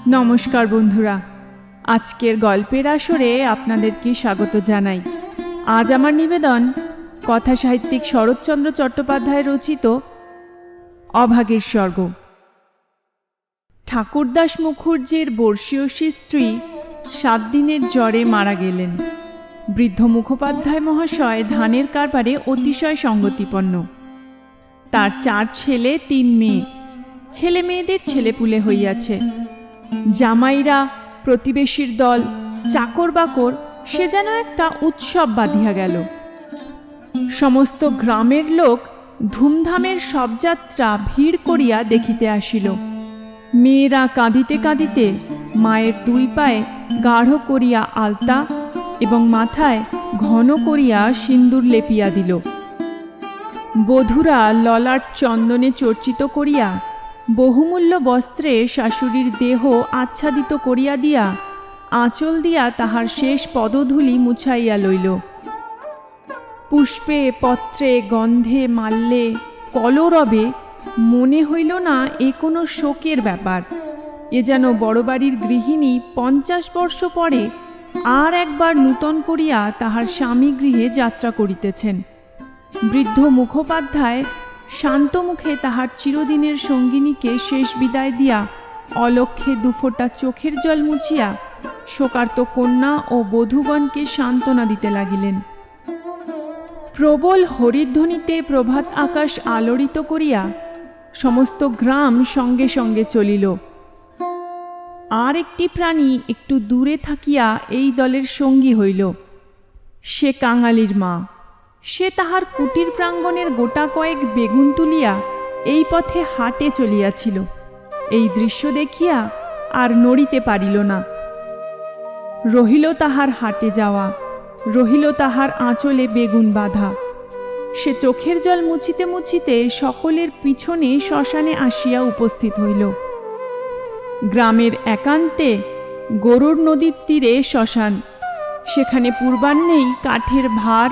নমস্কার বন্ধুরা, আজকের গল্পের আসরে আপনাদেরকে স্বাগত জানাই। আজ আমার নিবেদন কথা সাহিত্যিক শরৎচন্দ্র চট্টোপাধ্যায় রচিত অভাগীর স্বর্গ। ঠাকুরদাস মুখার্জির বর্ষীয়সী স্ত্রী 7 দিনের জ্বরে মারা গেলেন। বৃদ্ধ মুখোপাধ্যায় মহাশয় ধানের কারবারে অতিশয় সঙ্গতিপন্ন। তার 4 ছেলে 3 মেয়ে। ছেলে মেয়েদের ছেলেপুলে হইয়াছে। জামাইরা, প্রতিবেশীর দল, চাকর বাকর, সে যেন একটা উৎসব বাঁধিয়া গেল। সমস্ত গ্রামের লোক ধুমধামের শবযাত্রা ভিড় করিয়া দেখিতে আসিল। মেয়েরা কাঁদিতে কাঁদিতে মায়ের 2 পায়ে গাঢ় করিয়া আলতা এবং মাথায় ঘন করিয়া সিন্দুর লেপিয়া দিল। বধূরা ললাট চন্দনে চর্চিত করিয়া বহুমূল্য বস্ত্রে শাশুড়ির দেহ আচ্ছাদিত করিয়া দিয়া আঁচল দিয়া তাহার শেষ পদধূলি মুছাইয়া লইল। পুষ্পে, পত্রে, গন্ধে, মাল্যে, কলরবে মনে হইল না এ কোনো শোকের ব্যাপার। এ যেন বড় বাড়ির গৃহিণী 50 বর্ষ পরে আর একবার নূতন করিয়া তাহার স্বামী গৃহে যাত্রা করিতেছেন। বৃদ্ধ মুখোপাধ্যায় শান্ত মুখে তাহার চিরদিনের সঙ্গিনীকে শেষ বিদায় দিয়া অলক্ষ্যে 2 ফোঁটা চোখের জল মুছিয়া শোকার্ত কন্যা ও বধূগণকে সান্ত্বনা দিতে লাগিলেন। প্রবল হরিধ্বনিতে প্রভাত আকাশ আলোড়িত করিয়া সমস্ত গ্রাম সঙ্গে সঙ্গে চলিল। আর একটি প্রাণী একটু দূরে থাকিয়া এই দলের সঙ্গী হইল। সে কাঙালির মা। সে তাহার কুটির প্রাঙ্গণের গোটা কয়েক বেগুন তুলিয়া এই পথে হাটে চলিয়াছিল। এই দৃশ্য দেখিয়া আর নড়িতে পারিল না। রহিল তাহার হাটে যাওয়া, রহিল তাহার আঁচলে বেগুন বাঁধা। সে চোখের জল মুছিতে মুছিতে সকলের পিছনে শ্মশানে আসিয়া উপস্থিত হইল। গ্রামের একান্তে গরুর নদীর তীরে শ্মশান। সেখানে পূর্বাহ্নেই কাঠের ভার,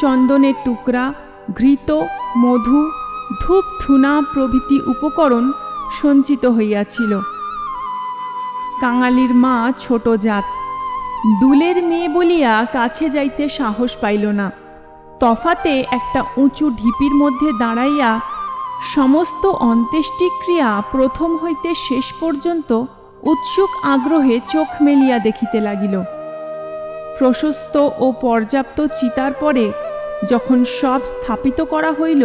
চন্দনের টুকরা, ঘৃত, মধু, ধূপ ধুনা প্রভৃতি উপকরণ সঞ্চিত হইয়াছিল। কাঙালির মা ছোট জাত, দুলের মেয়ে বলিয়া কাছে যাইতে সাহস পাইল না। তফাতে একটা উঁচু ঢিপির মধ্যে দাঁড়াইয়া সমস্ত অন্ত্যেষ্টিক্রিয়া প্রথম হইতে শেষ পর্যন্ত উৎসুক আগ্রহে চোখ মেলিয়া দেখিতে লাগিল। প্রশস্ত ও পর্যাপ্ত চিতার পরে যখন সব স্থাপিত করা হইল,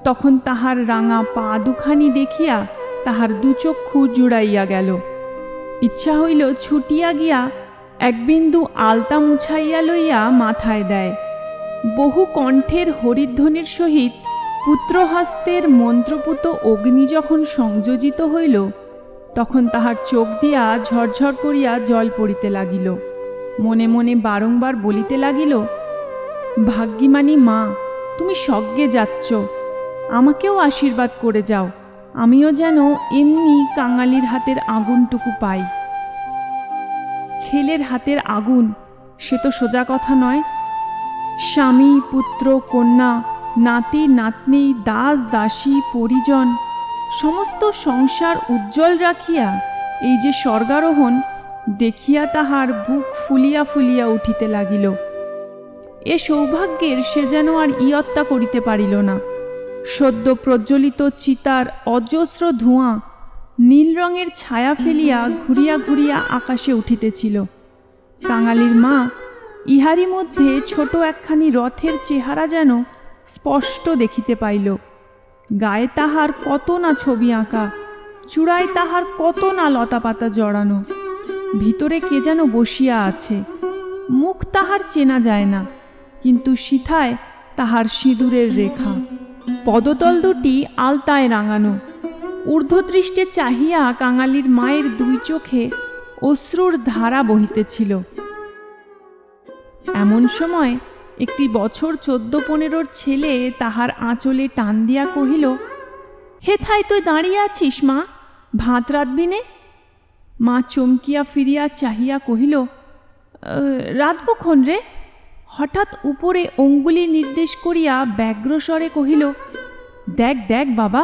তখন তাহার রাঙা পা 2খানি দেখিয়া তাহার 2 চক্ষু জুড়াইয়া গেল। ইচ্ছা হইল ছুটিয়া গিয়া 1 বিন্দু আলতা মুছাইয়া লইয়া মাথায় দেয়। বহু কণ্ঠের হরিধ্বনির সহিত পুত্রহস্তের মন্ত্রপুত অগ্নি যখন সংযোজিত হইল, তখন তাহার চোখ দিয়া ঝরঝর করিয়া জল পড়িতে লাগিল। মনে মনে বারংবার বলিতে লাগিল, ভাগ্যিমানী মা, তুমি স্বর্গে যাচ্ছ, আমাকেও আশীর্বাদ করে যাও, আমিও যেন এমনি কাঙালির হাতের আগুনটুকু পাই। ছেলের হাতের আগুন, সে তো সোজা কথা নয়। স্বামী, পুত্র, কন্যা, নাতি নাতনি, দাস দাসী, পরিজন, সমস্ত সংসার উজ্জ্বল রাখিয়া এই যে স্বর্গারোহণ দেখিয়া তাহার বুক ফুলিয়া ফুলিয়া উঠিতে লাগিল। এ সৌভাগ্যের সে যেন আর ইয়ত্তা করিতে পারিল না। সদ্য প্রজ্বলিত চিতার অজস্র ধোঁয়া নীল রঙের ছায়া ফেলিয়া ঘুরিয়া ঘুরিয়া আকাশে উঠিতেছিল। কাঙালির মা ইহারি মধ্যে ছোট একখানি রথের চেহারা যেন স্পষ্ট দেখিতে পাইল। গায়ে তাহার কত না ছবি আঁকা, চূড়ায় তাহার কত না লতাপাতা জড়ানো। ভিতরে কে যেন বসিয়া আছে। মুখ তাহার চেনা যায় না, কিন্তু সিথায় তাহার সিঁদুরের রেখা। পদতল 2টি আলতায় রাঙানো। ঊর্ধ্বদৃষ্টে চাহিয়া কাঙালির মায়ের 2 চোখে অশ্রুর ধারা বহিতেছিল। এমন সময় একটি বছর 14-15 ছেলে তাহার আঁচলে টান দিয়া কহিল, হেথায় তুই দাঁড়িয়ে আছিস মা, ভাত রাঁধবি নে? মা চমকিয়া ফিরিয়া চাহিয়া কহিল, রাঁধবক্ষণ রে। হঠাৎ উপরে অঙ্গুলি নির্দেশ করিয়া ব্যগ্রস্বরে কহিল, দেখ দেখ বাবা,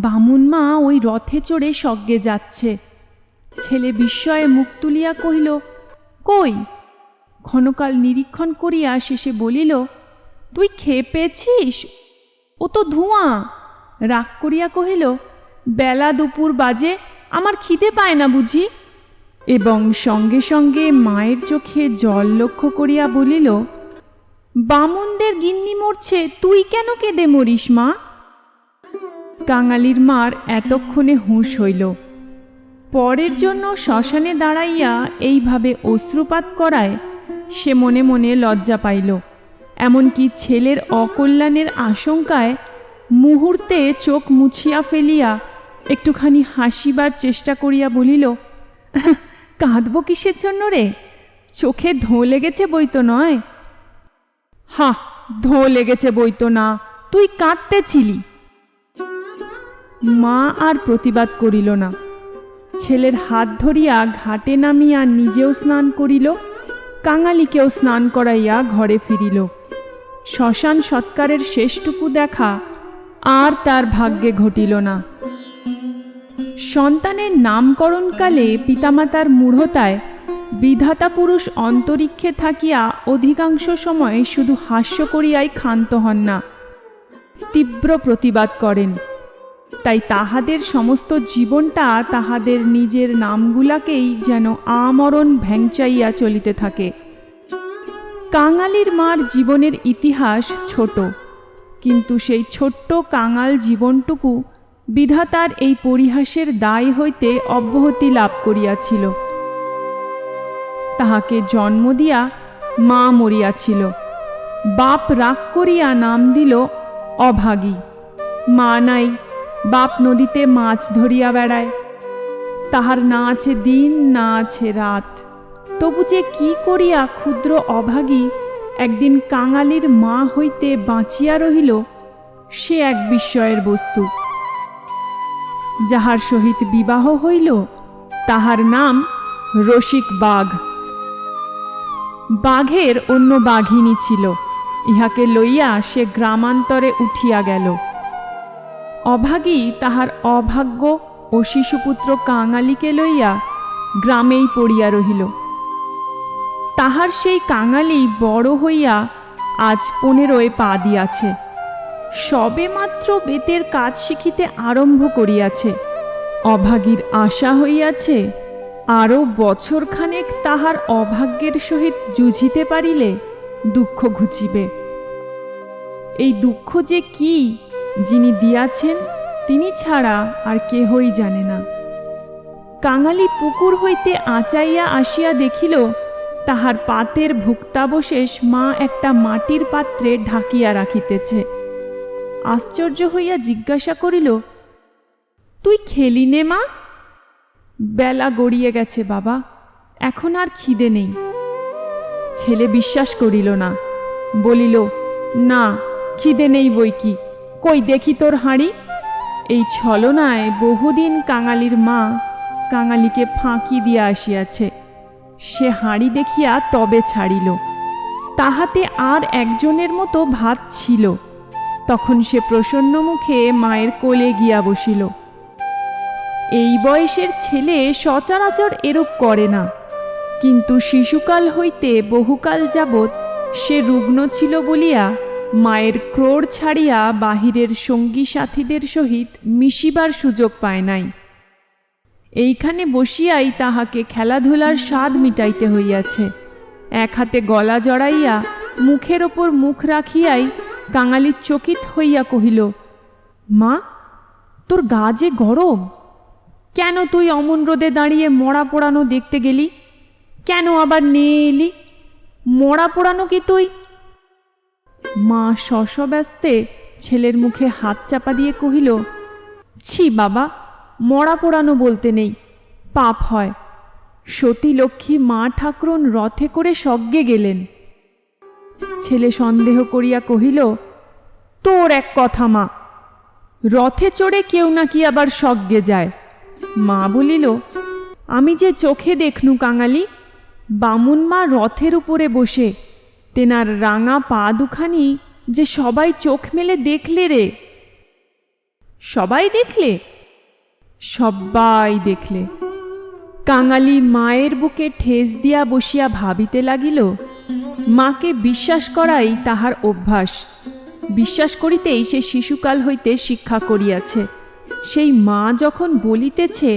বামুন মা ওই রথে চড়ে স্বর্গে যাচ্ছে। ছেলে বিস্ময়ে মুখ তুলিয়া কহিল, কই? ক্ষণকাল নিরীক্ষণ করিয়া শেষে বলিল, তুই খেয়ে পেয়েছিস? ও তো ধোঁয়া। রাগ করিয়া কহিল, বেলা দুপুর বাজে, আমার খিদে পায় না বুঝি? এবং সঙ্গে সঙ্গে মায়ের চোখে জল লক্ষ্য করিয়া বলিল, বামুনদের গিন্নি মরছে, তুই কেন কেঁদে মরিস মা? কাঙালির মার এতক্ষণে হুঁশ হইল। পরের জন্য শ্মশানে দাঁড়াইয়া এইভাবে অশ্রুপাত করায় সে মনে মনে লজ্জা পাইল। এমনকি ছেলের অকল্যাণের আশঙ্কায় মুহূর্তে চোখ মুছিয়া ফেলিয়া একটুখানি হাসিবার চেষ্টা করিয়া বলিল, কাঁদব কিসের জন্য রে? চোখে ধোঁ লেগেছে বই তো নয়। হা, ধোঁ লেগেছে বই তো না, তুই কাঁদতেছিলি। মা আর প্রতিবাদ করিল না। ছেলের হাত ধরিয়া ঘাটে নামিয়া নিজেও স্নান করিল, কাঙালিকেও স্নান করাইয়া ঘরে ফিরিল। শ্মশান সৎকারের শেষটুকু দেখা আর তার ভাগ্যে ঘটিল না। সন্তানের নামকরণকালে পিতামাতার মূঢ়তায় বিধাতা পুরুষ অন্তরিক্ষে থাকিয়া অধিকাংশ সময় শুধু হাস্য করিয়াই ক্ষান্ত হন না, তীব্র প্রতিবাদ করেন। তাই তাহাদের সমস্ত জীবনটা তাহাদের নিজের নামগুলাকেই যেন আমরণ ভ্যাংচাইয়া চলিতে থাকে। কাঙালির মার জীবনের ইতিহাস ছোট, কিন্তু সেই ছোট্ট কাঙাল জীবনটুকু বিধাতার এই পরিহাসের দায় হইতে অব্যাহতি লাভ করিয়াছিল। তাহাকে জন্ম দিয়া মা মরিয়াছিল। বাপ রাগ করিয়া নাম দিল অভাগী। মা নাই, বাপ নদীতে মাছ ধরিয়া বেড়ায়। তাহার না আছে দিন, না আছে রাত। তবু যে কি করিয়া ক্ষুদ্র অভাগী একদিন কাঙালির মা হইতে বাঁচিয়া রহিল, সে এক বিস্ময়ের বস্তু। যাহার সহিত বিবাহ হইল তাহার নাম রসিক বাঘ। বাঘের অন্য বাঘিনী ছিল, ইহাকে লইয়া সে গ্রামান্তরে উঠিয়া গেল। অভাগী তাহার অভাগ্য ও শিশুপুত্র কাঙালিকে লইয়া গ্রামেই পড়িয়া রহিল। তাহার সেই কাঙালি বড় হইয়া আজ 15 পা দিয়াছে। সবে মাত্র বেতের কাজ শিখিতে আরম্ভ করিয়াছে। অভাগীর আশা হইয়াছে আরও বছরখানেক তাহার অভাগ্যের সহিত যুঝিতে পারিলে দুঃখ ঘুচিবে। এই দুঃখ যে কি, যিনি দিয়াছেন তিনি ছাড়া আর কেহই জানে না। কাঙালি পুকুর হইতে আঁচাইয়া আসিয়া দেখিল তাহার পাতের ভুক্তাবশেষ মা একটা মাটির পাত্রে ঢাকিয়া রাখিতেছে। আশ্চর্য হইয়া জিজ্ঞাসা করিল, তুই খেলি নে মা? বেলা গড়িয়ে গেছে বাবা, এখন আর খিদে নেই। ছেলে বিশ্বাস করিল না, বলিল, না, খিদে নেই বই কি, কই দেখি তোর হাঁড়ি। এই ছলনায় বহুদিন কাঙালির মা কাঙালিকে ফাঁকি দিয়া আসিয়াছে। সে হাঁড়ি দেখিয়া তবে ছাড়িল। তাহাতে আর একজনের মতো ভাত ছিল। তখন সে প্রসন্ন মুখে মায়ের কোলে গিয়া বসিল। এই বয়সের ছেলে সচরাচর এরূপ করে না, কিন্তু শিশুকাল হইতে বহুকাল যাবৎ সে রুগ্ন ছিল বলিয়া মায়ের ক্রোড় ছাড়িয়া বাহিরের সঙ্গী সাথীদের সহিত মিশিবার সুযোগ পায় নাই। এইখানে বসিয়াই তাহাকে খেলাধুলার স্বাদ মিটাইতে হইয়াছে। এক হাতে গলা জড়াইয়া মুখের ওপর মুখ রাখিয়াই কাঙালি চকিত হইয়া কহিল, মা, তোর গা যে গরম। কেন তুই অমন রোদে দাঁড়িয়ে মরা পোড়ানো দেখতে গেলি? কেন আবার নিয়ে এলি? মরা পোড়ানো কি তুই? মা শশব্যস্তে ছেলের মুখে হাত চাপা দিয়ে কহিল, ছি বাবা, মরা পোড়ানো বলতে নেই, পাপ হয়। সতী লক্ষ্মী মা ঠাকুরন রথে করে স্বর্গে গেলেন। ছেলে সন্দেহ করিয়া কহিল, তোর এক কথা মা, রথে চড়ে কেউ নাকি আবার স্বর্গে যায়। মা বলিল, আমি যে চোখে দেখনু কাঙালি, বামুন মা রথের উপরে বসে, তেনার রাঙা পা দুখানি যে সবাই চোখ মেলে দেখলে রে। সবাই দেখলে? সবাই দেখলে। কাঙালি মায়ের বুকে ঠেস দিয়া বসিয়া ভাবিতে লাগিল, মাকে বিশ্বাস করাই তাহার অভ্যাস। বিশ্বাস করিতেই সে শিশুকাল হইতে শিক্ষা করিয়াছে। সেই মা যখন বলিতেছে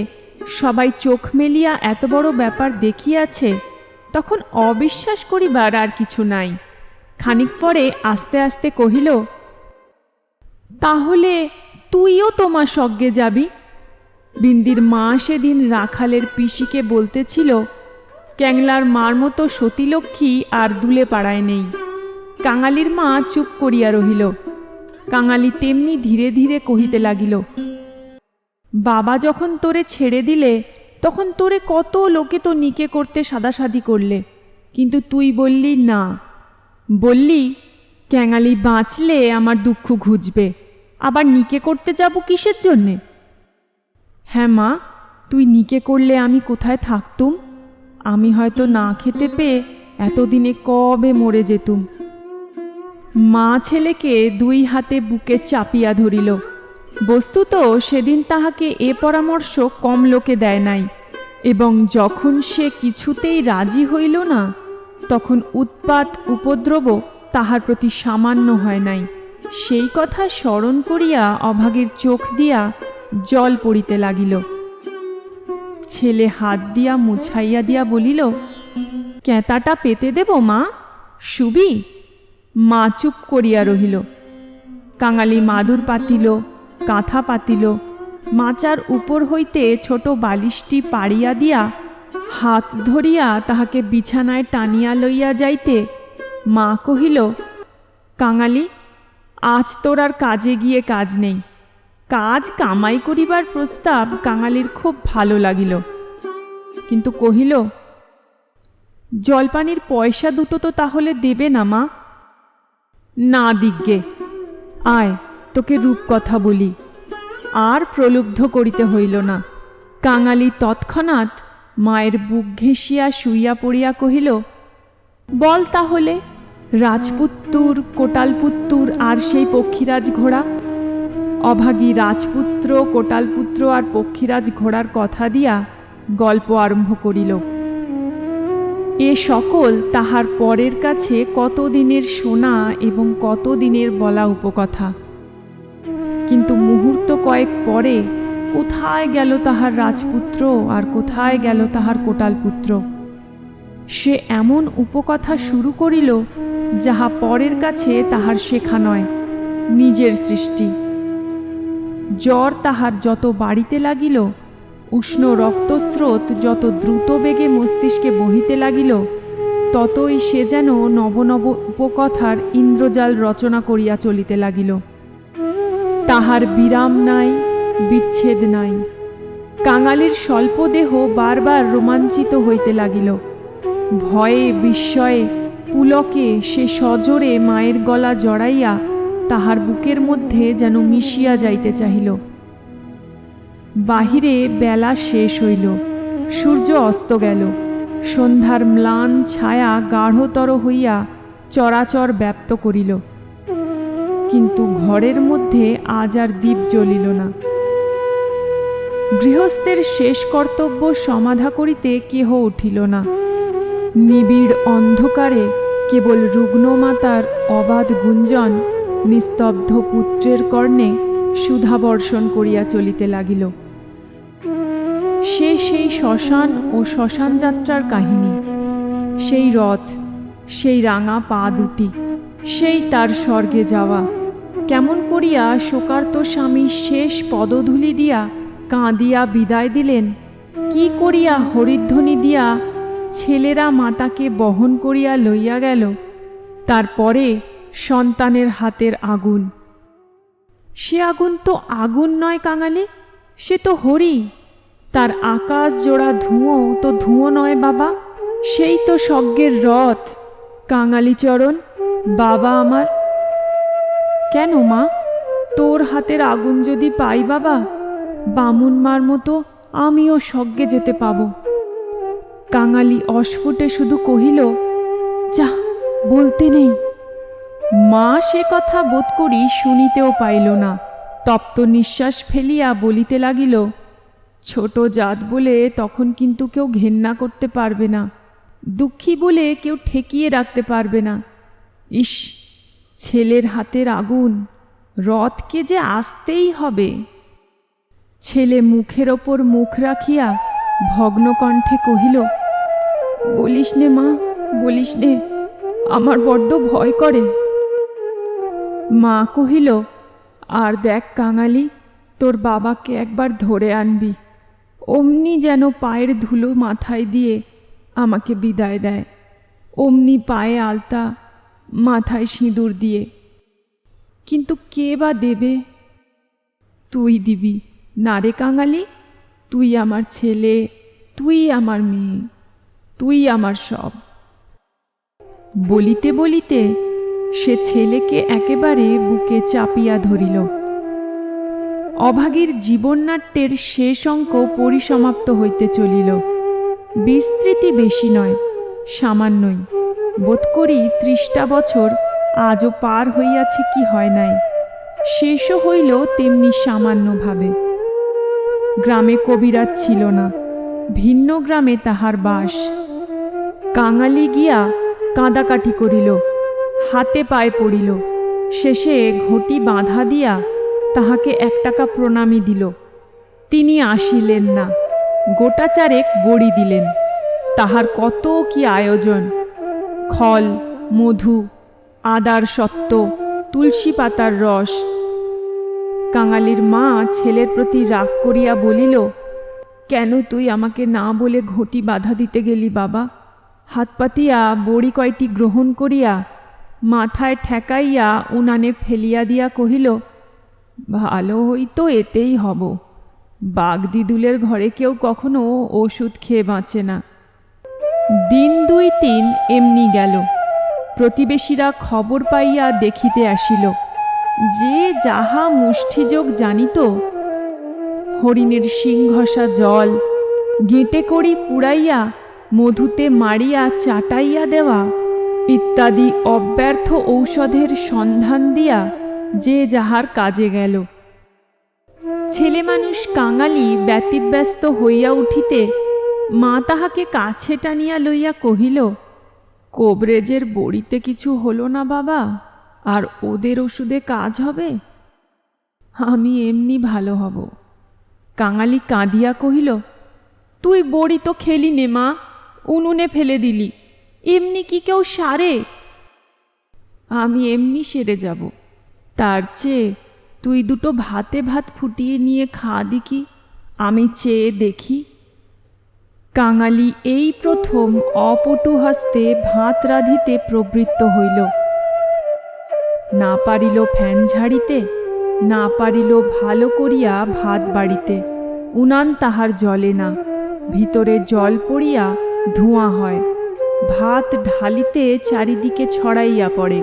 সবাই চোখ মেলিয়া এত বড় ব্যাপার দেখিয়াছে, তখন অবিশ্বাস করিবার আর কিছু নাই। খানিক পরে আস্তে আস্তে কহিল, তাহলে তুইও তোমার সঙ্গে যাবি? বিন্দির মা সেদিন রাখালের পিসিকে বলতেছিল, ক্যাংলার মার মতো সতীলক্ষ্মী আর দুলে পাড়ায় নেই। কাঙালির মা চুপ করিয়া রহিল। কাঙালি তেমনি ধীরে ধীরে কহিতে লাগিল, বাবা যখন তোরে ছেড়ে দিলে তখন তোরে কত লোকে তো নিকে করতে সাদাসাদি করলে, কিন্তু তুই বললি না। বললি ক্যাঙালি বাঁচলে আমার দুঃখ ঘুচবে, আবার নিকে করতে যাব কিসের জন্যে? হ্যাঁ মা, তুই নিকে করলে আমি কোথায় থাকতুম? আমি হয়তো না খেতে পেয়ে এতদিনে কবে মরে যেতুম। মা ছেলেকে দুই হাতে বুকে চাপিয়া ধরিল। বস্তুত সেদিন তাহাকে এ পরামর্শ কম লোকে দেয় নাই, এবং যখন সে কিছুতেই রাজি হইল না, তখন উৎপাত উপদ্রব তাহার প্রতি সামান্য হয় নাই। সেই কথা স্মরণ করিয়া অভাগীর চোখ দিয়া জল পড়িতে লাগিল। ছেলে হাত দিয়া মুছাইয়া দিয়া বলিল, ক্যাঁতাটা পেতে দেব মা, শুবি? মা চুপ করিয়া রহিল। কাঙালি মাদুর পাতিল, কাঁথা পাতিল, মাচার উপর হইতে ছোট বালিশটি পাড়িয়া দিয়া হাত ধরিয়া তাহাকে বিছানায় টানিয়া লইয়া যাইতে মা কহিল, কাঙালি, আজ তোর আর কাজে গিয়ে কাজ নেই। কাজ কামাই করিবার প্রস্তাব কাঙালির খুব ভালো লাগিল, কিন্তু কহিল, জলপানির পয়সা দুটো তো তাহলে দেবে না মা? না দিগ্গে, আয় তোকে রূপকথা বলি। আর প্রলুব্ধ করিতে হইল না। কাঙালি তৎক্ষণাৎ মায়ের বুক ঘেঁষিয়া শুইয়া পড়িয়া কহিল, বল তাহলে, রাজপুত্তুর, কোটালপুত্তুর আর সেই পক্ষীরাজ ঘোড়া? অভাগী রাজপুত্র, কোটালপুত্র আর পক্ষীরাজ ঘোড়ার কথা দিয়া গল্প আরম্ভ করিল। এ সকল তাহার পরের কাছে কতদিনের শোনা এবং কতদিনের বলা উপকথা। কিন্তু মুহূর্ত কয়েক পরে কোথায় গেল তাহার রাজপুত্র আর কোথায় গেল তাহার কোটালপুত্র? সে এমন উপকথা শুরু করিল যাহা পরের কাছে তাহার শেখা নয়, নিজের সৃষ্টি। জ্বর তাহার যত বাড়িতে লাগিল, উষ্ণ রক্তস্রোত যত দ্রুত বেগে মস্তিষ্কে বহিতে লাগিল, ততই সে যেন নব নব উপকথার ইন্দ্রজাল রচনা করিয়া চলিতে লাগিল। তাহার বিরাম নাই, বিচ্ছেদ নাই। কাঙালির স্বল্প দেহ বারবার রোমাঞ্চিত হইতে লাগিল। ভয়ে বিস্ময়ে পুলকে সে সজোরে মায়ের গলা জড়াইয়া তাহার বুকের মধ্যে যেন মিশিয়া যাইতে চাহিল। বাহিরে বেলা শেষ হইল, সূর্য অস্ত গেল। সন্ধ্যার ম্লান ছায়া গাঢ়তর হইয়া চরাচর ব্যাপ্ত করিল, কিন্তু ঘরের মধ্যে আজ আর দীপ জ্বলিল না। গৃহস্থের শেষ কর্তব্য সমাধা করিতে কেহ উঠিল না। নিবিড় অন্ধকারে কেবল রুগ্নমাতার অবাধ গুঞ্জন নিস্তব্ধ পুত্রের কর্ণে সুধাবর্ষণ করিয়া চলিতে লাগিল। সেই শ্মশান ও শ্মশান যাত্রার কাহিনী, সেই রথ, সেই রাঙা পা দুটি, সেই তার স্বর্গে যাওয়া। কেমন করিয়া শোকার্ত স্বামী শেষ পদধূলি দিয়া কাঁদিয়া বিদায় দিলেন, কি করিয়া হরিধ্বনি দিয়া ছেলেরা মাতাকে বহন করিয়া লইয়া গেল। তারপরে সন্তানের হাতের আগুন। সে আগুন তো আগুন নয় কাঙালি, সে তো হরি। তার আকাশ জোড়া ধুঁয়ো তো ধুঁয়ো নয় বাবা, সেই তো স্বর্গের রথ। কাঙালিচরণ, বাবা আমার। কেন মা, তোর হাতের আগুন যদি পাই বাবা, বামুন মার মতো আমিও স্বর্গে যেতে পাব। কাঙালি অস্ফুটে শুধু কহিল, যা, বলতে নেই। মা সে কথা বোধ করি শুনিতেও পাইল না। তপ্ত নিঃশ্বাস ফেলিয়া বলিতে লাগিল, ছোট জাত বলে তখন কিন্তু কেউ ঘেন্না করতে পারবে না, দুঃখী বলে কেউ ঠেকিয়ে রাখতে পারবে না। ইস, ছেলের হাতের আগুন, রথকে যে আসতেই হবে। ছেলে মুখের ওপর মুখ রাখিয়া ভগ্নকণ্ঠে কহিল, বলিস নে মা, বলিস নে, আমার বড্ড ভয় করে। মা কহিল, আর দেখ কাঙালি, তোর বাবাকে একবার ধরে আনবি, অমনি যেন পায়ের ধুলো মাথায় দিয়ে আমাকে বিদায় দেয়, অমনি পায়ে আলতা, মাথায় সিঁদুর দিয়ে। কিন্তু কে বা দেবে? তুই দিবি না রে কাঙালি, তুই আমার ছেলে, তুই আমার মেয়ে, তুই আমার সব। বলিতে বলিতে সে ছেলেকে একেবারে বুকে চাপিয়া ধরিল। অভাগীর জীবননাট্যের শেষ অঙ্ক পরিসমাপ্ত হইতে চলিল। বিস্তৃতি বেশি নয়, সামান্যই। বোধ করি 30টা বছর আজও পার হইয়াছে কি হয় নাই, শেষও হইল তেমনি সামান্যভাবে। গ্রামে কবিরাজ ছিল না, ভিন্ন গ্রামে তাহার বাস। কাঙালি গিয়া কাঁদাকাটি করিল, হাতে পায়ে পড়িল, শেষে ঘটি বাঁধা দিয়া তাহাকে 1 টাকা প্রণামী দিল। তিনি আসিলেন না, গোটা চারেক বড়ি দিলেন। তাহার কত কি আয়োজন! খল, মধু, আদার সত্ত্ব, তুলসী পাতার রস। কাঙালির মা ছেলের প্রতি রাগ করিয়া বলিল, কেন তুই আমাকে না বলে ঘটি বাধা দিতে গেলি বাবা? হাত পাতিয়া বড়ি কয়টি গ্রহণ করিয়া মাথায় ঠেকাইয়া উনানে ফেলিয়া দিয়া কহিল, ভালো হইতো এতেই হব। বাগদিদুলের ঘরে কেউ কখনো ওষুধ খেয়ে বাঁচে না। দিন 2-3 এমনি গেল। প্রতিবেশীরা খবর পাইয়া দেখিতে আসিল। যে যাহা মুষ্টিযোগ জানিত, হরিণের শিং ঘষা জল, গেঁটে করি পুড়াইয়া মধুতে মারিয়া চাটাইয়া দেওয়া ইত্যাদি অব্যর্থ ঔষধের সন্ধান দিয়া যে যাহার কাজে গেল। ছেলে মানুষ কাঙালি ব্যতিব্যস্ত হইয়া উঠিতে মা তাহাকে কাছে টানিয়া লইয়া কহিল, কোবরেজের বড়িতে কিছু হলো না বাবা? আর ওদের ওষুধে কাজ হবে? আমি এমনি ভালো হব। কাঙালি কাঁদিয়া কহিল, তুই বড়ি তো খেলি নে মা, উনুনে ফেলে দিলি, এমনি কি কেউ সারে? আমি এমনি সেরে যাব। তার চেয়ে তুই 2টো ভাতে ভাত ফুটিয়ে নিয়ে খা দেখি, আমি চেয়ে দেখি। কাঙালি এই প্রথম অপটু হস্তে ভাত রাঁধিতে প্রবৃত্ত হইল। না পারিল ফ্যান ঝাড়িতে, না পারিল ভালো করিয়া ভাত বাড়িতে। উনান তাহার জ্বলে না, ভিতরে জল পড়িয়া ধোঁয়া হয়। ভাত ঢালিতে চারিদিকে ছড়াইয়া পড়ে।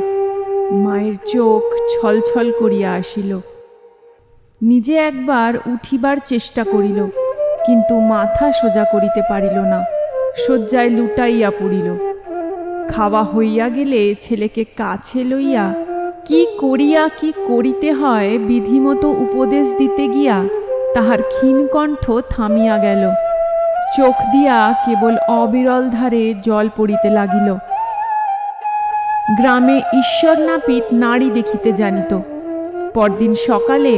মায়ের চোখ ছলছল করিয়া আসিল। নিজে একবার উঠিবার চেষ্টা করিল, কিন্তু মাথা সোজা করিতে পারিল না, শয্যায় লুটাইয়া পড়িল। খাওয়া হইয়া গেলে ছেলেকে কাছে লইয়া কি করিয়া কি করিতে হয় বিধিমতো উপদেশ দিতে গিয়া তাহার ক্ষীণ কণ্ঠ থামিয়া গেল। চোখ দিয়া কেবল অবিরল ধারে জল পড়িতে লাগিল। গ্রামে ঈশ্বর নাপিত নাড়ী দেখিতে জানিত। পরদিন সকালে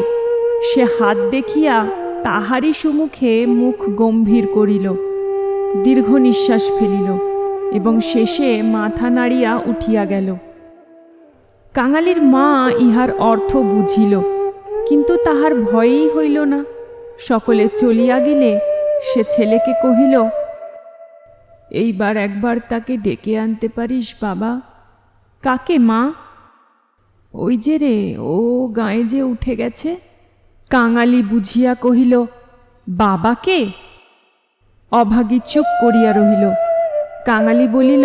সে হাত দেখিয়া তাহারই সম্মুখে মুখ গম্ভীর করিল, দীর্ঘ নিঃশ্বাস ফেলিল এবং শেষে মাথা নাড়িয়া উঠিয়া গেল। কাঙালির মা ইহার অর্থ বুঝিল, কিন্তু তাহার ভয়ই হইল না। সকলে চলিয়া গেলে সে ছেলেকে কহিল, এইবার একবার তাকে ডেকে আনতে পারিস বাবা? কাকে মা? ওই যে রে, ও গায়ে যে উঠে গেছে। কাঙালি বুঝিয়া কহিল, বাবাকে? অভাগী চুপ করিয়া রহিল। কাঙালি বলিল,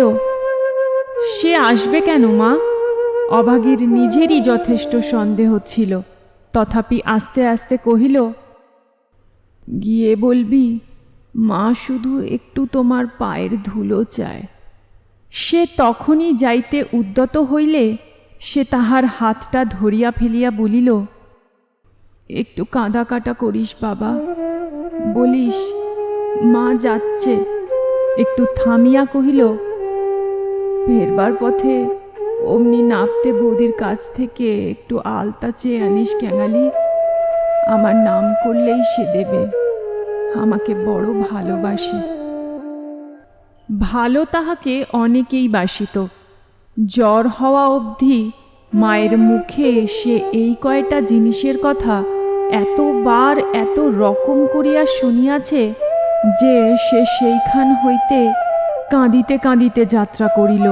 সে আসবে কেন মা? অভাগীর নিজেরই যথেষ্ট সন্দেহ ছিল, তথাপি আস্তে আস্তে কহিল, গিয়ে বলবি মা শুধু একটু তোমার পায়ের ধুলো চায়। সে তখনই যাইতে উদ্যত হইলে সে তাহার হাতটা ধরিয়া ফেলিয়া বলিল, একটু কাঁদা কাটা করিস বাবা, বলিস মা যাচ্ছে। একটু থামিয়া কহিল, ফেরবার পথে অমনি নাপতে বৌদির কাছ থেকে একটু আলতা চেয়ে আনিস ক্যাঙালি। আমার নাম করলেই সে দেবে। আমাকে বড় ভালোবাসে। ভালো তাহাকে অনেকেই বাসিত। জ্বর হওয়া অবধি মায়ের মুখে সে এই কয়টা জিনিসের কথা এতবার এত রকম করিয়া শুনিয়াছে যে সে সেইখান হইতে কাঁদিতে কাঁদিতে যাত্রা করিল।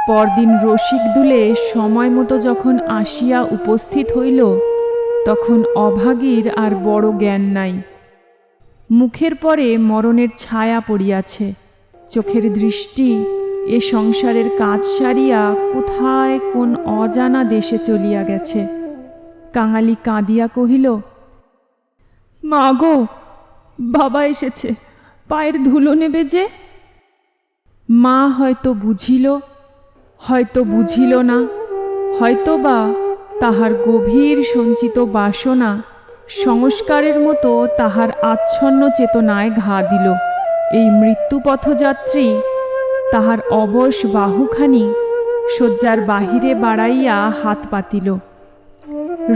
পরদিন রসিক দুলে সময় মতো যখন আসিয়া উপস্থিত হইল, তখন অভাগীর আর বড় জ্ঞান নাই। মুখের পরে মরণের ছায়া পড়িয়াছে। চোখের দৃষ্টি এ সংসারের কাজ সারিয়া কোথায় কোন অজানা দেশে চলিয়া গেছে। কাঙালি কাঁদিয়া কহিল, মা গো, বাবা এসেছে, পায়ের ধুলো নেবে যে। মা হয়তো বুঝিল, হয়তো বুঝিল না, হয়তো বা তাহার গভীর সঞ্চিত বাসনা সংস্কারের মতো তাহার আচ্ছন্ন চেতনায় ঘা দিল। এই মৃত্যুপথযাত্রী তাহার অবশ বাহুখানি শয্যার বাহিরে বাড়াইয়া হাত পাতিল।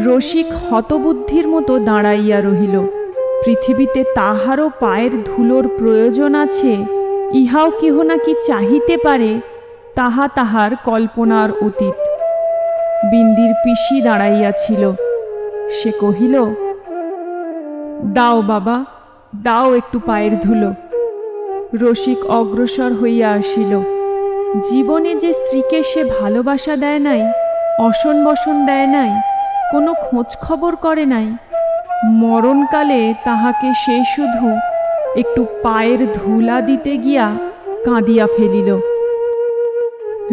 রসিক হতবুদ্ধির মতো দাঁড়াইয়া রহিল। পৃথিবীতে তাহারও পায়ের ধুলোর প্রয়োজন আছে, ইহাও কেহ নাকি চাহিতে পারে, তাহা তাহার কল্পনার অতীত। বিন্দির পিসি দাঁড়াইয়াছিল। সে কহিল, দাও বাবা, দাও একটু পায়ের ধুলো। রসিক অগ্রসর হইয়া আসিল। জীবনে যে স্ত্রীকে সে ভালোবাসা দেয় নাই, অসন বসন দেয় নাই, কোনো খোঁজ খবর করে নাই, মরণকালে তাহাকে সে শুধু একটু পায়ের ধুলা দিতে গিয়া কাঁদিয়া ফেলিল।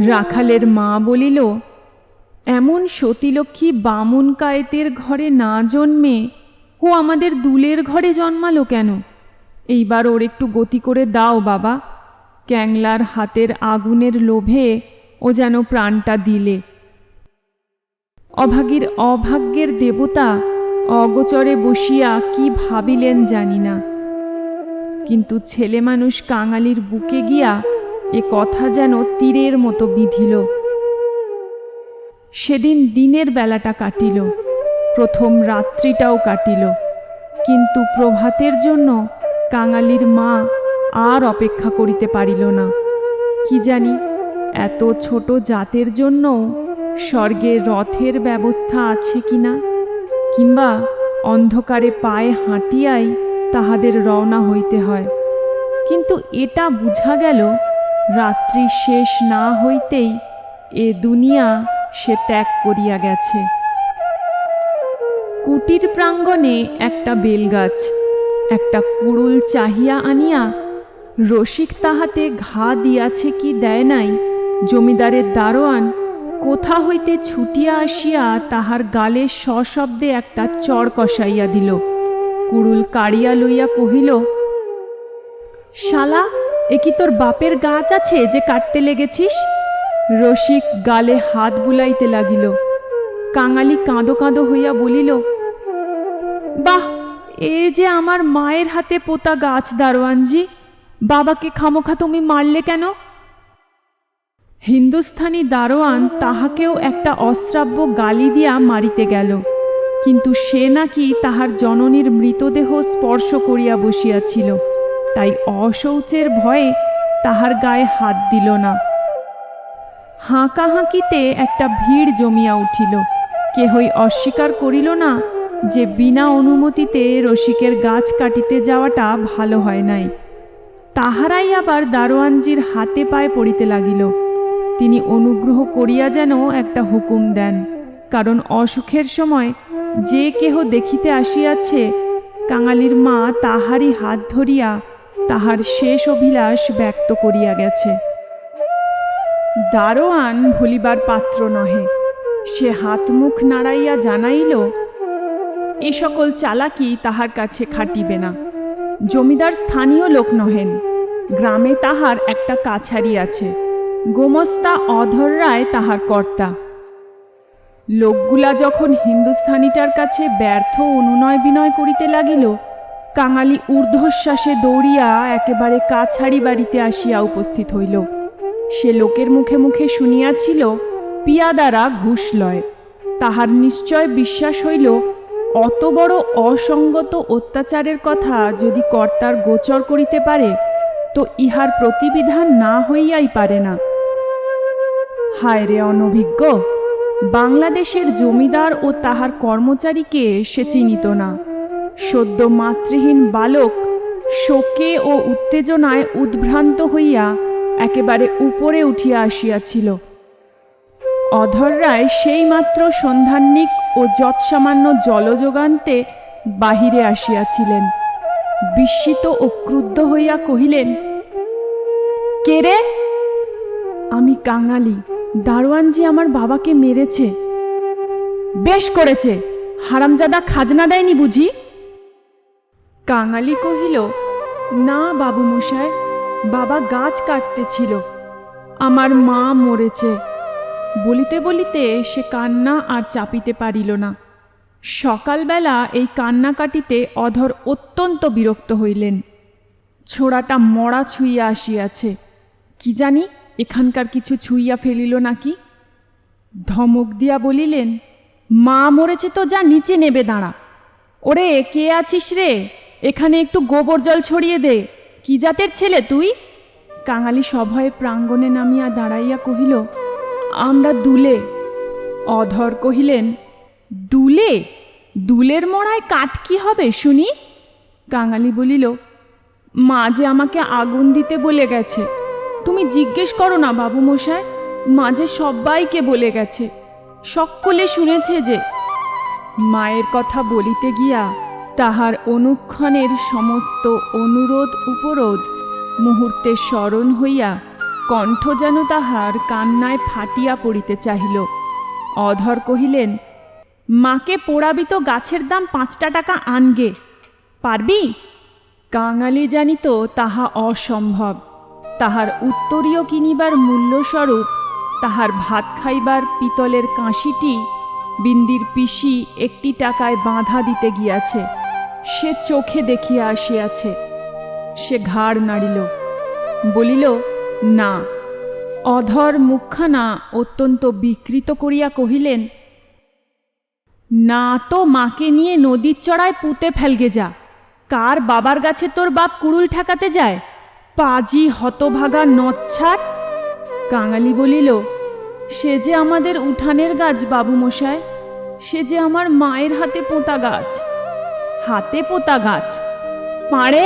রাখালের মা বলিল, এমন সতীলক্ষ্মী বামুন কায়েতের ঘরে না জন্মে ও আমাদের দুলের ঘরে জন্মালো কেন? এইবার ওর একটু গতি করে দাও বাবা। ক্যাংলার হাতের আগুনের লোভে ও যেন প্রাণটা দিলে। অভাগীর অভাগ্যের দেবতা অগোচরে বসিয়া কি ভাবিলেন জানি না, কিন্তু ছেলে মানুষ কাঙালির বুকে গিয়া এ কথা যেন তীরের মতো বিঁধিল। সেদিন দিনের বেলাটা কাটিল, প্রথম রাত্রিটাও কাটিল, কিন্তু প্রভাতের জন্য কাঙালির মা আর অপেক্ষা করিতে পারিল না। কি জানি এত ছোট জাতের জন্যও স্বর্গে রথের ব্যবস্থা আছে কিনা, কিংবা অন্ধকারে পায়ে হাঁটিয়াই তাহাদের রওনা হইতে হয়। কিন্তু এটা বুঝা গেল, রাত্রি শেষ না হইতেই এ দুনিয়া সে ত্যাগ করিয়া গেছে। কুটির প্রাঙ্গণে একটা বেলগাছ, একটা কুড়ুল চাহিয়া আনিয়া রসিক তাহাতে ঘা দিয়াছে কি দেয় নাই, জমিদারের দারোয়ান কোথা হইতে ছুটিয়া আসিয়া তাহার গালে সশব্দে একটা চড় কষাইয়া দিল। কুড়ুল কাড়িয়া লইয়া কহিল, শালা, এ কি তোর বাপের গাছ আছে যে কাটতে লেগেছিস? রসিক গালে হাত বুলাইতে লাগিল। কাঙালি কাঁদো কাঁদো হইয়া বলিল, বাহ, এ যে আমার মায়ের হাতে পোতা গাছ দারোয়ানজি, বাবাকে খামোখা তুমি মারলে কেন? হিন্দুস্থানি দারোয়ান তাহাকেও একটা অশ্রাব্য গালি দিয়া মারিতে গেল, কিন্তু সে নাকি তাহার জননীর মৃতদেহ স্পর্শ করিয়া বসিয়াছিল, তাই অশৌচের ভয়ে তাহার গায়ে হাত দিল না। হাঁকাহাঁকিতে একটা ভিড় জমিয়া উঠিল। কেহই অস্বীকার করিল না যে বিনা অনুমতিতে রসিকের গাছ কাটিতে যাওয়াটা ভালো হয় নাই। তাহারাই আবার দারোয়ানজির হাতে পায়ে পড়িতে লাগিল। তিনি অনুগ্রহ করিয়া যেন একটা হুকুম দেন, কারণ অসুখের সময় যে কেহ দেখিতে আসিয়াছে, কাঙালির মা তাহারই হাত ধরিয়া তাহার শেষ অভিলাষ ব্যক্ত করিয়া গেছে। দারোয়ান ভুলিবার পাত্র নহে। সে হাত মুখ নাড়াইয়া জানাইল, এ সকল চালাকি তাহার কাছে খাটিবে না। জমিদার স্থানীয় লোক নহেন, গ্রামে তাহার একটা কাছারি আছে, গোমস্তা অধর রায় তাহার কর্তা। লোকগুলা যখন হিন্দুস্থানিটার কাছে ব্যর্থ অনুনয় বিনয় করিতে লাগিল, কাঙালি ঊর্ধ্বশ্বাসে দৌড়িয়া একেবারে কাছাড়ি বাড়িতে আসিয়া উপস্থিত হইল। সে লোকের মুখে মুখে শুনিয়াছিল পিয়াদারা ঘুষ লয়। তাহার নিশ্চয় বিশ্বাস হইল অত বড় অসঙ্গত অত্যাচারের কথা যদি কর্তার গোচর করিতে পারে তো ইহার প্রতিবিধান না হইয়াই পারে না। হায় রে অনভিজ্ঞ! বাংলাদেশের জমিদার ও তাহার কর্মচারীকে সে চিনিত না। সদ্য মাতৃহীন বালক শোকে ও উত্তেজনায় উদ্ভ্রান্ত হইয়া একেবারে উপরে উঠিয়া আসিয়াছিল। অধর রায় সেইমাত্র সন্ধান্বিক ও যৎসামান্য জলযোগান্তে বাহিরে আসিয়াছিলেন। বিস্মিত ও ক্রুদ্ধ হইয়া কহিলেন, কে রে? আমি কাঙালি। দারোয়ানজি আমার বাবাকে মেরেছে। বেশ করেছে, হারামজাদা খাজনা দেয়নি বুঝি? কাঙালি কহিল, না বাবু মশাই, বাবা গাছ কাটতেছিল, আমার মা মরেছে। বলিতে বলিতে সে কান্না আর চাপিতে পারিল না। সকালবেলা এই কান্নাকাটিতে অধর অত্যন্ত বিরক্ত হইলেন। ছোড়াটা মরা ছুঁইয়া আসিয়াছে, কি জানি এখানকার কিছু ছুঁইয়া ফেলিল নাকি। ধমক দিয়া বলিলেন, মা মরেছে তো যা নিচে নেবে দাঁড়া। ওরে কে আছিস রে? এখানে একটু গোবর জল ছড়িয়ে দে। কি জাতের ছেলে তুই? কাঙালি সভয়ে প্রাঙ্গণে নামিয়া দাঁড়াইয়া কহিল, আমরা দুলে। অধর কহিলেন, দুলে? দুলের মোড়ায় কাঠ কি হবে শুনি? কাঙালি বলিল, মা যে আমাকে আগুন দিতে বলে গেছে। তুমি জিজ্ঞেস করো না বাবু মশাই, মা যে সবাইকে বলে গেছে, সকলে শুনেছে যে। মায়ের কথা বলিতে গিয়া তাহার অনুক্ষণের সমস্ত অনুরোধ উপরোধ মুহূর্তে স্মরণ হইয়া কণ্ঠ যেন তাহার কান্নায় ফাটিয়া পড়িতে চাহিল। অধর কহিলেন, মাকে পোড়াবি তো গাছের দাম 5 টাকা আনগে, পারবি? কাঙালি জানিত তাহা অসম্ভব। তাহার উত্তরীয় কিনিবার মূল্যস্বরূপ তাহার ভাত খাইবার পিতলের কাঁসিটি বিন্দির পিসি 1 টাকায় বাঁধা দিতে গিয়াছে, সে চোখে দেখিয়া আসিয়াছে। সে ঘাড় নাড়িল, বলিল, না। অধর মুখখানা অত্যন্ত বিকৃত করিয়া কহিলেন, না তো মাকে নিয়ে নদীর চড়ায় পুঁতে ফেলগে যা। কার বাবার গাছে তোর বাপ কুড়ুল ঠেকাতে যায়? পাজি হতভাগা নচ্ছার। কাঙালি বলিল, সে যে আমাদের উঠানের গাছ বাবু মশাই, সে যে আমার মায়ের হাতে পোঁতা গাছ। হাতে পোঁতা গাছ? পাড়ে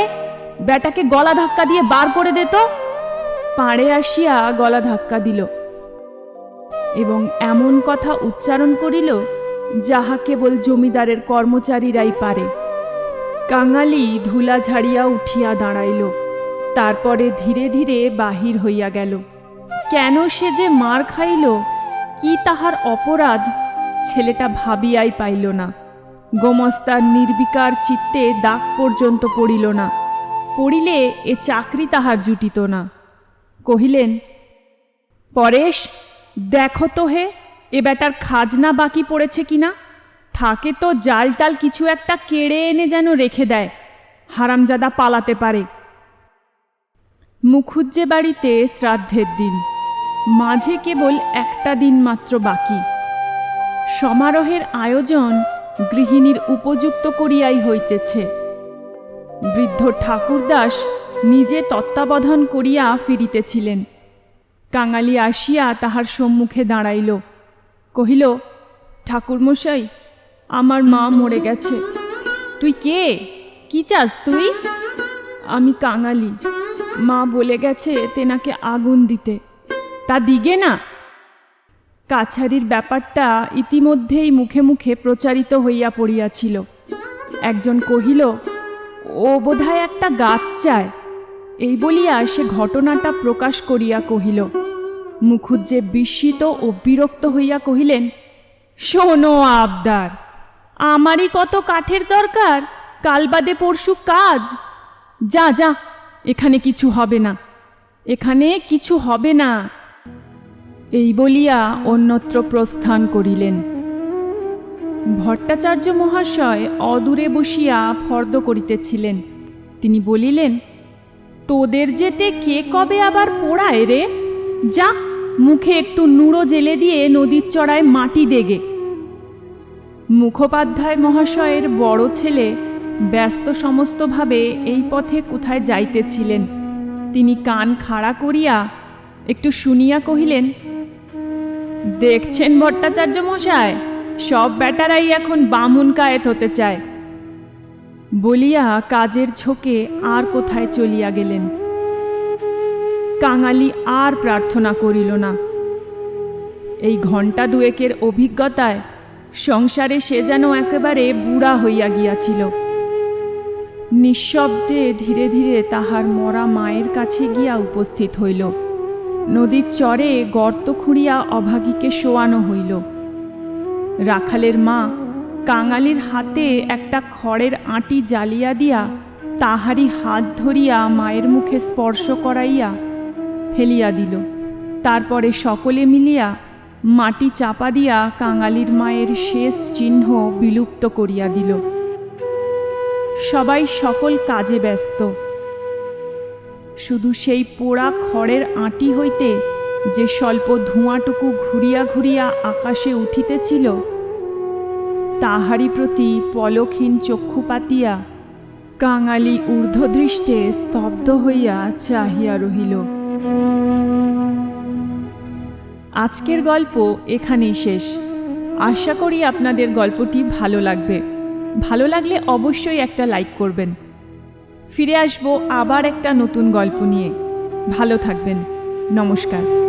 বেটাকে গলা ধাক্কা দিয়ে বার করে দে তো। পাড়ে আসিয়া গলা ধাক্কা দিল এবং এমন কথা উচ্চারণ করিল যাহা কেবল জমিদারের কর্মচারীরাই পারে। কাঙালি ধুলা ঝাড়িয়া উঠিয়া দাঁড়াইল, তারপরে ধীরে ধীরে বাহির হইয়া গেল। কেন সে যে মার খাইল, কি তাহার অপরাধ, ছেলেটা ভাবিয়াই পাইল না। গোমস্তার নির্বিকার চিত্তে দাগ পর্যন্ত পড়িল না। পড়িলে এ চাকরি তাহার জুটিত না। কহিলেন, পরেশ, দেখো তো হে, এ বেটার খাজনা বাকি পড়েছে কিনা। থাকে তো জাল টাল কিছু একটা কেড়ে এনে যেন রেখে দেয়, হারামজাদা পালাতে পারে। মুখুজ্জে বাড়িতে শ্রাদ্ধের দিন, মাঝে কেবল একটা দিন মাত্র বাকি। সমারোহের আয়োজন গৃহিণীর উপযুক্ত করিয়াই হইতেছে। বৃদ্ধ ঠাকুরদাস নিজে তত্ত্বাবধান করিয়া ফিরিতেছিলেন। কাঙালি আসিয়া তাহার সম্মুখে দাঁড়াইল, কহিল, ঠাকুরমশাই, আমার মা মরে গেছে। তুই কে? কি চাস তুই? আমি কাঙালি, মা বলে গেছে তেনাকে আগুন দিতে। তা দিগে না? কাছারির ব্যাপারটা ইতিমধ্যেই মুখে মুখে প্রচারিত হইয়া পড়িয়াছিল। একজন কহিল, ও বোধহয় একটা গাছ চায়। এই বলিয়া সে ঘটনাটা প্রকাশ করিয়া কহিল। মুখুজ্জে বিস্মিত ও বিরক্ত হইয়া কহিলেন, শোনো আবদার, আমারই কত কাঠের দরকার, কাল বাদে পরশু কাজ। যা যা, এখানে কিছু হবে না, এখানে কিছু হবে না। এই বলিয়া অন্যত্র প্রস্থান করিলেন। ভট্টাচার্য মহাশয় অদূরে বসিয়া ফর্দ করিতেছিলেন। তিনি বলিলেন, তোদের যেতে কে কবে আবার পোড়ায় রে? যা, মুখে একটু নুড়ো জেলে দিয়ে নদীর চড়ায় মাটি দেগে। মুখোপাধ্যায় মহাশয়ের বড় ছেলে ব্যস্ত সমস্তভাবে এই পথে কোথায় যাইতেছিলেন। তিনি কান খাড়া করিয়া একটু শুনিয়া কহিলেন, দেখছেন ভট্টাচার্য মশায়, সব বেটারাই এখন বামুন কায়েত হতে চায়। বলিয়া কাজের ঝোঁকে আর কোথায় চলিয়া গেলেন। কাঙালি আর প্রার্থনা করিল না। এই ঘণ্টা দুয়েকের অভিজ্ঞতায় সংসারে সে যেন একেবারে বুড়া হইয়া গিয়াছিল। নিঃশব্দে ধীরে ধীরে তাহার মরা মায়ের কাছে গিয়া উপস্থিত হইল। নদীর চরে গর্ত খুঁড়িয়া অভাগীকে শোয়ানো হইল। রাখালের মা কাঙালির হাতে একটা খড়ের আঁটি জ্বালিয়া দিয়া তাহারই হাত ধরিয়া মায়ের মুখে স্পর্শ করাইয়া ফেলিয়া দিল। তারপরে সকলে মিলিয়া মাটি চাপা দিয়া কাঙালির মায়ের শেষ চিহ্ন বিলুপ্ত করিয়া দিল। সবাই সকল কাজে ব্যস্ত। শুধু সেই পোড়া খড়ের আঁটি হইতে যে স্বল্প ধোঁয়াটুকু ঘুরিয়া ঘুরিয়া আকাশে উঠিতেছিল, তাহারই প্রতি পলকহীন চক্ষু পাতিয়া কাঙালি ঊর্ধ্বদৃষ্টে স্তব্ধ হইয়া চাহিয়া রহিল। আজকের গল্প এখানেই শেষ। আশা করি আপনাদের গল্পটি ভালো লাগবে। ভালো লাগলে অবশ্যই একটা লাইক করবেন। ফিরে আসবো আবার একটা নতুন গল্প নিয়ে। ভালো থাকবেন। নমস্কার।